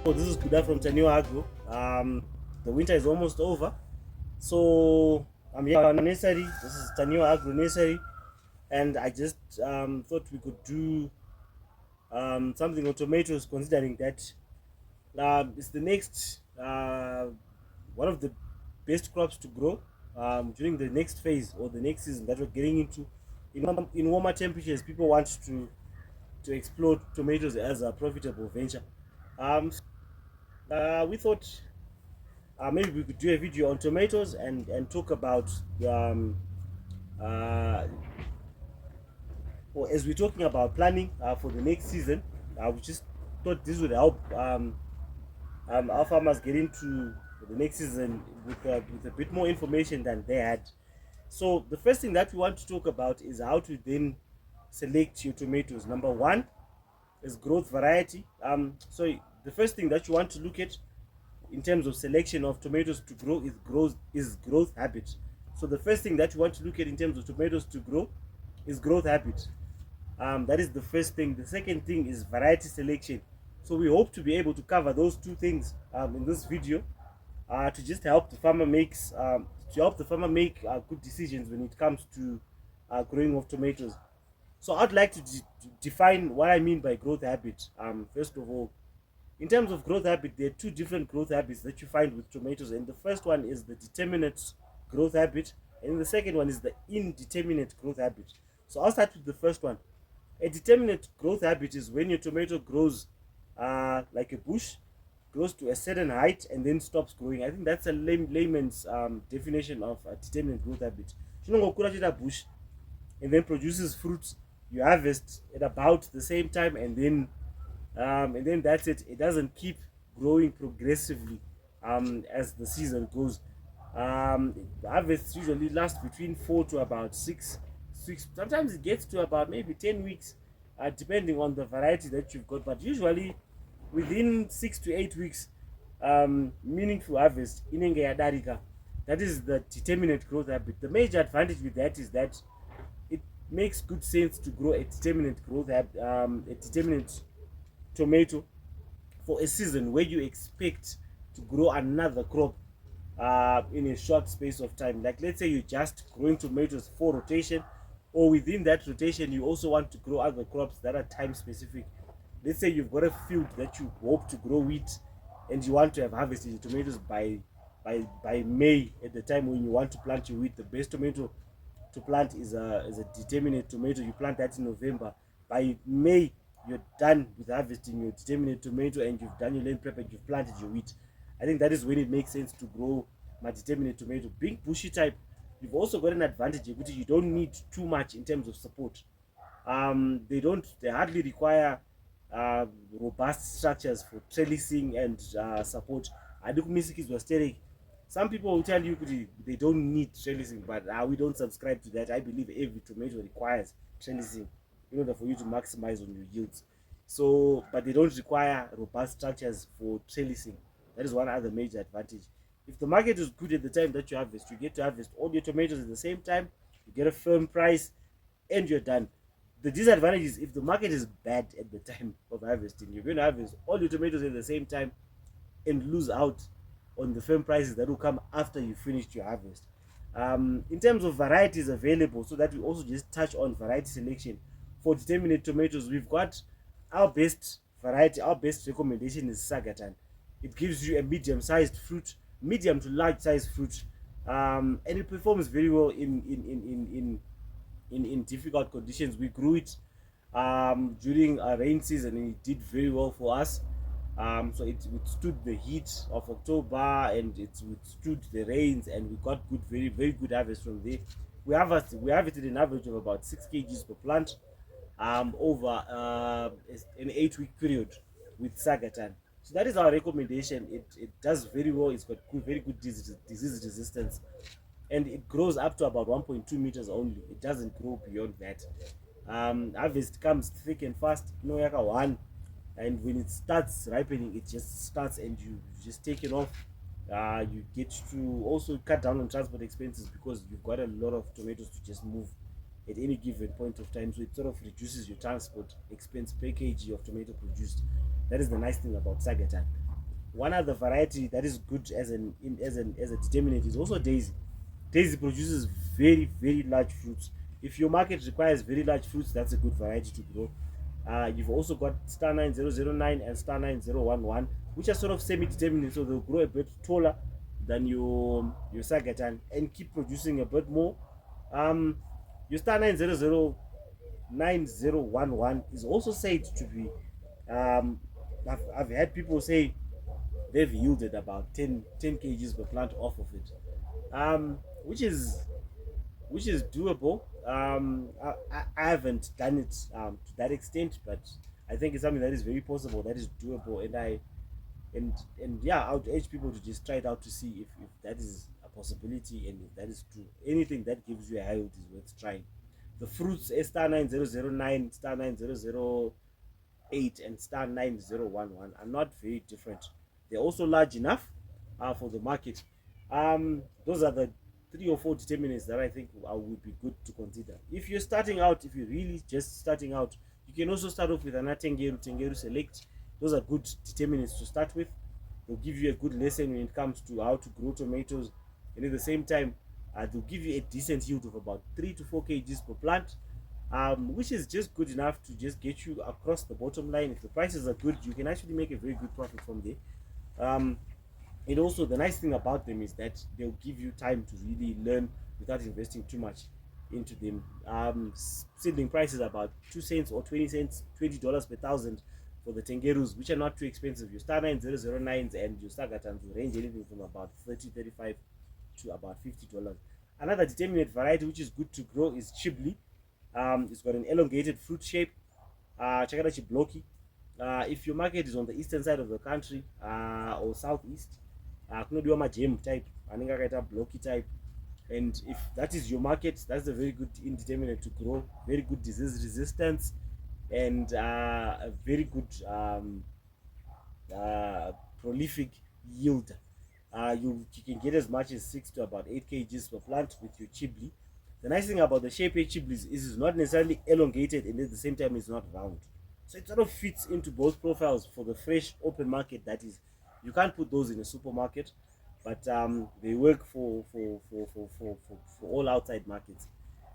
So this is Kuda from Tanio Agro. The winter is almost over, so I'm here on nursery. This is Tanio Agro nursery, and I just thought we could do something on tomatoes, considering that it's the next one of the best crops to grow during the next phase or the next season that we're getting into. In warmer temperatures, people want to explore tomatoes as a profitable venture. We thought maybe we could do a video on tomatoes and talk about uh, or as we're talking about planning for the next season. We just thought this would help our farmers get into the next season with a bit more information than they had. So the first thing that we want to talk about is how to then select your tomatoes. Number one is growth variety. So the first thing that you want to look at in terms of selection of tomatoes to grow is growth habit. So the first thing that you want to look at in terms of tomatoes to grow is growth habit. That is the first thing. The second thing is variety selection. So we hope to be able to cover those two things in this video to just help the farmer make good decisions when it comes to growing of tomatoes. So I'd like to define what I mean by growth habit. First of all, in terms of growth habit, there are two different growth habits that you find with tomatoes, and the first one is the determinate growth habit, and the second one is the indeterminate growth habit. So I'll start with the first one. A determinate growth habit is when your tomato grows like a bush, grows to a certain height and then stops growing. I think that's a layman's definition of a determinate growth habit. A bush and then produces fruits. You harvest at about the same time, and then that's it. It doesn't keep growing progressively as the season goes. The harvests usually last between 4 to about 6. Sometimes it gets to about maybe 10 weeks, depending on the variety that you've got. But usually within 6 to 8 weeks, meaningful harvest in Darika. That is the determinate growth habit. The major advantage with that is that it makes good sense to grow a determinate growth habit, a determinate tomato for a season where you expect to grow another crop in a short space of time. Like let's say you're just growing tomatoes for rotation, or within that rotation you also want to grow other crops that are time specific. Let's say you've got a field that you hope to grow wheat, and you want to have harvested your tomatoes by May, at the time when you want to plant your wheat. The best tomato to plant is a determinate tomato. You plant that in November. By May you're done with harvesting your determinate tomato, and you've done your land prep and you've planted your wheat. I think that is when it makes sense to grow my determinate tomato. Being bushy type, you've also got an advantage because you don't need too much in terms of support. They hardly require robust structures for trellising and support. Some people will tell you they don't need trellising, but we don't subscribe to that. I believe every tomato requires trellising in order for you to maximize on your yields. So, but they don't require robust structures for trellising. That is one other major advantage. If the market is good at the time that you harvest, you get to harvest all your tomatoes at the same time, you get a firm price, and you're done. The disadvantage is if the market is bad at the time of harvesting, you're going to harvest all your tomatoes at the same time and lose out on the firm prices that will come after you finished your harvest. In terms of varieties available, so that we also just touch on variety selection for determinate tomatoes, we've got our best variety. Our best recommendation is Sagatan. It gives you a medium-sized fruit, medium to large-sized fruit, and it performs very well in difficult conditions. We grew it during a rain season, and it did very well for us. So it withstood the heat of October, and it withstood the rains, and we got very good harvest from there. We harvested an average of about 6 kgs per plant over an 8-week period with Sagatan. So that is our recommendation. It does very well. It's got very good disease resistance, and it grows up to about 1.2 meters only. It doesn't grow beyond that. Harvest comes thick and fast. No yaka one, and when it starts ripening, it just starts, and you just take it off. You get to also cut down on transport expenses because you've got a lot of tomatoes to just move at any given point of time, so it sort of reduces your transport expense per kg of tomato produced. That is the nice thing about Sagatan. one other variety that is good as a determinate is also daisy. Daisy produces very large fruits. If your market requires very large fruits, that's a good variety to grow. You've also got star 9009 and star 9011, which are sort of semi-determinate, so they'll grow a bit taller than your sagatan and keep producing a bit more. Your star 9011 is also said to be, I've had people say they've yielded about 10 kgs per plant off of it, which is doable. I haven't done it to that extent, but I think it's something that is very possible, that is doable, and yeah, I would urge people to just try it out to see if that is a possibility and if that is true. Anything that gives you a high yield is worth trying. The fruits, star 9009, star 9008, and star 9011, are not very different. They're also large enough for the market. Those are the 3 or 4 determinants that I think would be good to consider. If you're starting out, if you're really just starting out, you can also start off with an Tengeru Select. Those are good determinants to start with. They'll give you a good lesson when it comes to how to grow tomatoes, and at the same time, they'll give you a decent yield of about 3 to 4 kgs per plant, which is just good enough to just get you across the bottom line. If the prices are good, you can actually make a very good profit from there. And also, the nice thing about them is that they'll give you time to really learn without investing too much into them. Seedling prices about 2 cents or 20 cents, $20 per thousand for the Tengerus, which are not too expensive. Your star 9009s and your Sagatans will range anything from about 30, 35 to about $50. Another determinate variety which is good to grow is Chibli. It's got an elongated fruit shape. Chakarachi blocky. If your market is on the eastern side of the country or southeast, kunodiwa majam type, anenge akaita blocky type, and if that is your market, that's a very good indeterminate to grow. Very good disease resistance, and a very good prolific yield. You can get as much as 6 to about 8 kgs per plant with your chibli. The nice thing about the shape chiblis is it's not necessarily elongated, and at the same time it's not round. So it sort of fits into both profiles for the fresh open market. That is, you can't put those in a supermarket, but they work for all outside markets,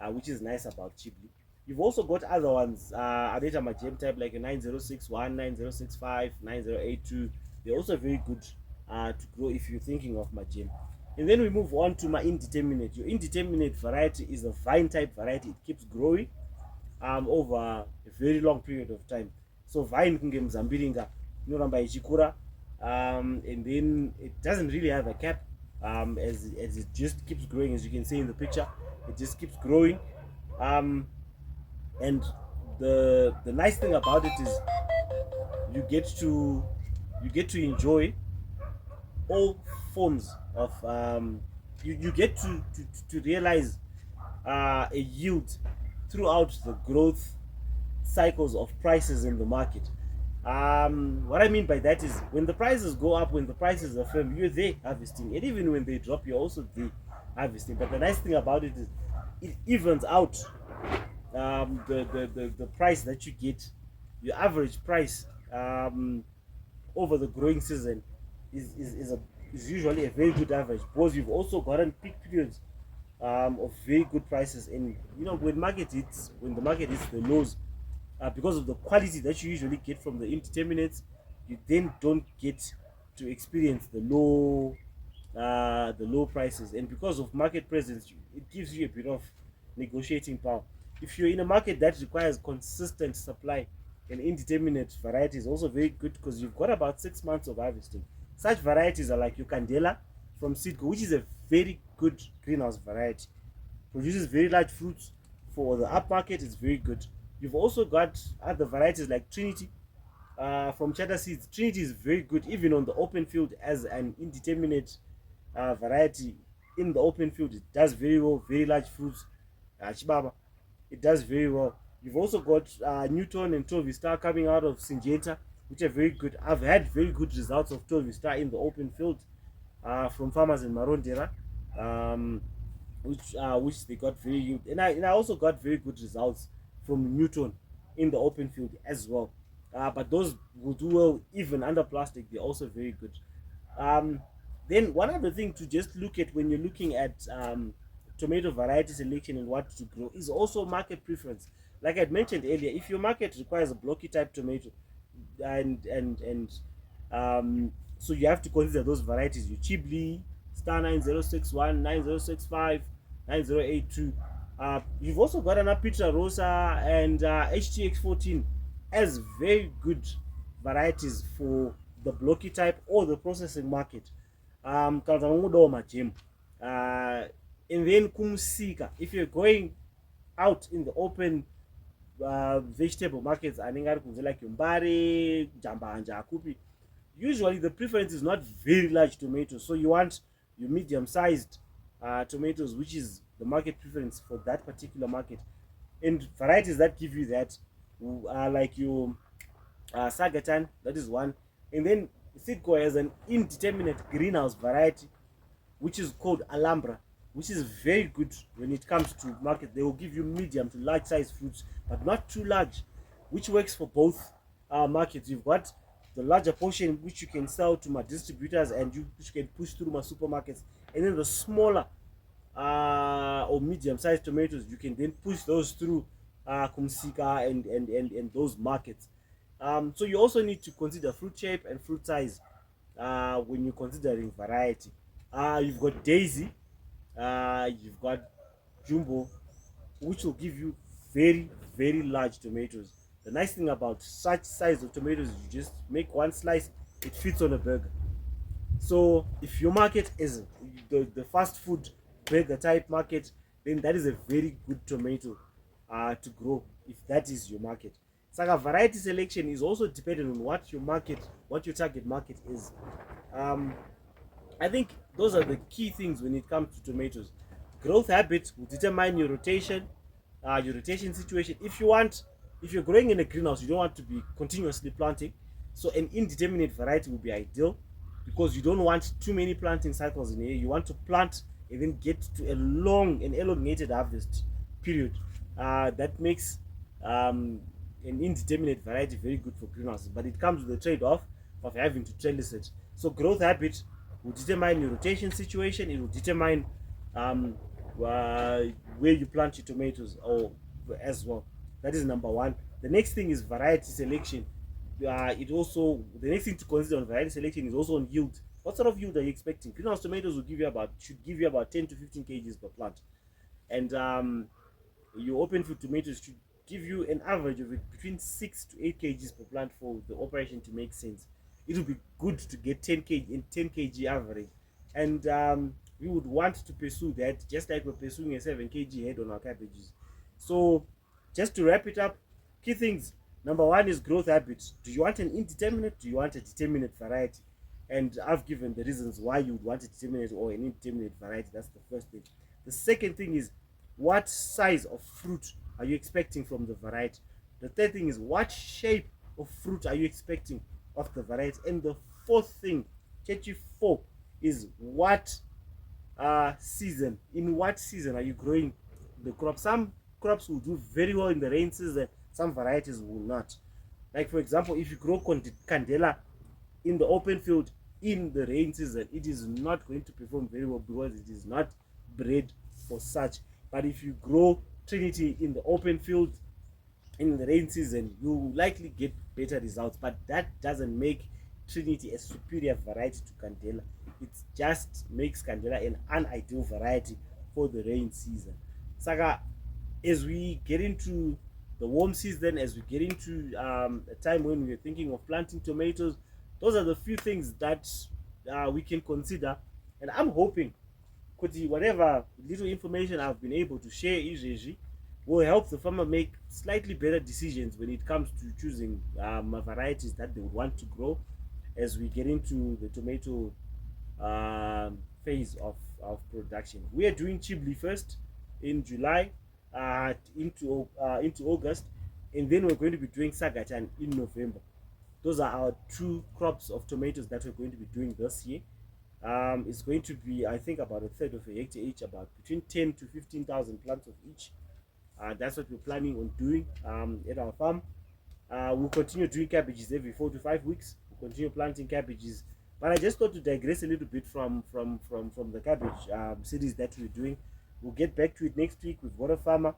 which is nice about chibli. You've also got other ones, Adeta Majem type, like a 9061, 9065, 9082. They're also very good to grow if you're thinking of Majem. And then we move on to my indeterminate. Your indeterminate variety is a vine type variety. It keeps growing over a very long period of time. So vine kunge mzambiringa inoramba ichikura, and then it doesn't really have a cap, as it just keeps growing. As you can see in the picture, it just keeps growing, and the nice thing about it is you get to enjoy all forms of you get to realize a yield throughout the growth cycles of prices in the market. What I mean by that is when the prices go up, when the prices are firm, you're there harvesting, and even when they drop, you're also there harvesting. But the nice thing about it is it evens out the price that you get. Your average price over the growing season is usually a very good average, because you've also gotten peak periods of very good prices. And when the market hits the lows, because of the quality that you usually get from the indeterminates, you then don't get to experience the low prices. And because of market presence, it gives you a bit of negotiating power. If you're in a market that requires consistent supply, an indeterminate variety is also very good, because you've got about 6 months of harvesting. Such varieties are like your Candela from Seedco, which is a very good greenhouse variety. Produces very large fruits. For the up market, it's very good. You've also got other varieties like Trinity from Cheddar Seeds. Trinity is very good even on the open field as an indeterminate variety. In the open field, it does very well. Very large fruits. Chibaba, it does very well. You've also got Newton and Tovi Star coming out of Syngenta, which are very good. I've had very good results of Tovi Star in the open field from farmers in Marondera, which they got very good. And I also got very good results from Newton in the open field as well. But those will do well even under plastic. They're also very good. Um, then one other thing to just look at when you're looking at tomato variety selection and what to grow is also market preference. Like I mentioned earlier, if your market requires a blocky type tomato, and so you have to consider those varieties. Your Chibli, Star 9061, 9065, 9082. You've also got an Apitra Rosa and HTX14 as very good varieties for the blocky type or the processing market. Kana unodawo majemu. And then kumusika, if you're going out in the open vegetable markets anenge ari kunze like Mbare, Jambanja, Akupi, usually the preference is not very large tomatoes, so you want your medium sized tomatoes, which is the market preference for that particular market. And varieties that give you that are like your Sagatan, that is one. And then Sidco has an indeterminate greenhouse variety which is called Alhambra, which is very good when it comes to market. They will give you medium to large size fruits, but not too large, which works for both markets. You've got the larger portion which you can sell to my distributors and which you can push through my supermarkets, and then the smaller or medium sized tomatoes you can then push those through Kumsika and those markets. So you also need to consider fruit shape and fruit size when you're considering variety. You've got Daisy, you've got Jumbo, which will give you very, very large tomatoes. The nice thing about such size of tomatoes is you just make one slice, it fits on a burger. So if your market is the fast food burger type market, then that is a very good tomato to grow if that is your market. Saka variety selection is also dependent on what your market, what your target market is. Um, I think those are the key things when it comes to tomatoes. Growth habits will determine your rotation situation. If you're growing in a greenhouse, you don't want to be continuously planting. So an indeterminate variety will be ideal because you don't want too many planting cycles in a year. You want to plant and then get to a long and elongated harvest period. That makes an indeterminate variety very good for greenhouses, but it comes with a trade-off of having to trellis it. So growth habit will determine your rotation situation. It will determine um, uh, where you plant your tomatoes or as well. That is number one. The next thing is variety selection. It also, the next thing to consider on variety selection is also on yield. What sort of yield are you expecting? Greenhouse tomatoes will give you about should give you about 10 to 15 kgs per plant, and your open field tomatoes should give you an average of between 6 to 8 kgs per plant for the operation to make sense. It would be good to get 10 kg average, and we would want to pursue that just like we're pursuing a 7 kg head on our cabbages. So just to wrap it up, key things: number one is growth habits. Do you want an indeterminate? Do you want a determinate variety? And I've given the reasons why you would want a determinate or an indeterminate variety. That's the first thing. The second thing is, what size of fruit are you expecting from the variety? The third thing is, what shape of fruit are you expecting of the variety? And the fourth thing, KG4, is what season, in what season are you growing the crop? Some crops will do very well in the rain season, some varieties will not. Like for example, if you grow candela in the open field in the rain season, it is not going to perform very well because it is not bred for such. But if you grow Trinity in the open field in the rain season, you will likely get better results. But that doesn't make Trinity a superior variety to Candela. It just makes Candela an unideal variety for the rain season. Saga, as we get into the warm season, as we get into a time when we're thinking of planting tomatoes, those are the few things that we can consider. And I'm hoping whatever little information I've been able to share will help the farmer make slightly better decisions when it comes to choosing varieties that they would want to grow as we get into the tomato phase of production. We are doing Chibli first in July into August, and then we're going to be doing Sagatan in November. Those are our two crops of tomatoes that we're going to be doing this year. It's going to be, I think, about a third of a hectare each, about between 10 to 15,000 plants of each. That's what we're planning on doing at our farm. We'll continue doing cabbages every 4 to 5 weeks. We'll continue planting cabbages But I just thought to digress a little bit from the cabbage series that we're doing. We'll get back to it next week. We've got a farmer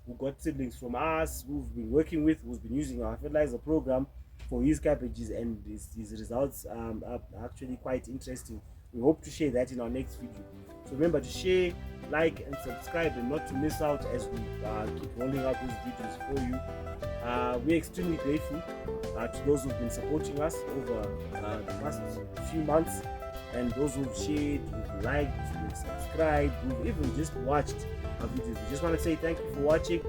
who got siblings from us, who've been working with, who's been using our fertilizer program for his cabbages, and his results are actually quite interesting. We hope to share that in our next video. So remember to share, like, and subscribe, and not to miss out as we keep rolling out these videos for you. We're extremely grateful to those who've been supporting us over the past few months, and those who've shared, who've liked, who've subscribed, who've even just watched our videos. We just want to say thank you for watching.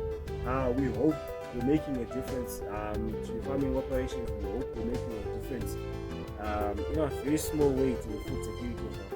We hope we're making a difference to your farming operations. We hope we're making a difference in a very small way to the food security of our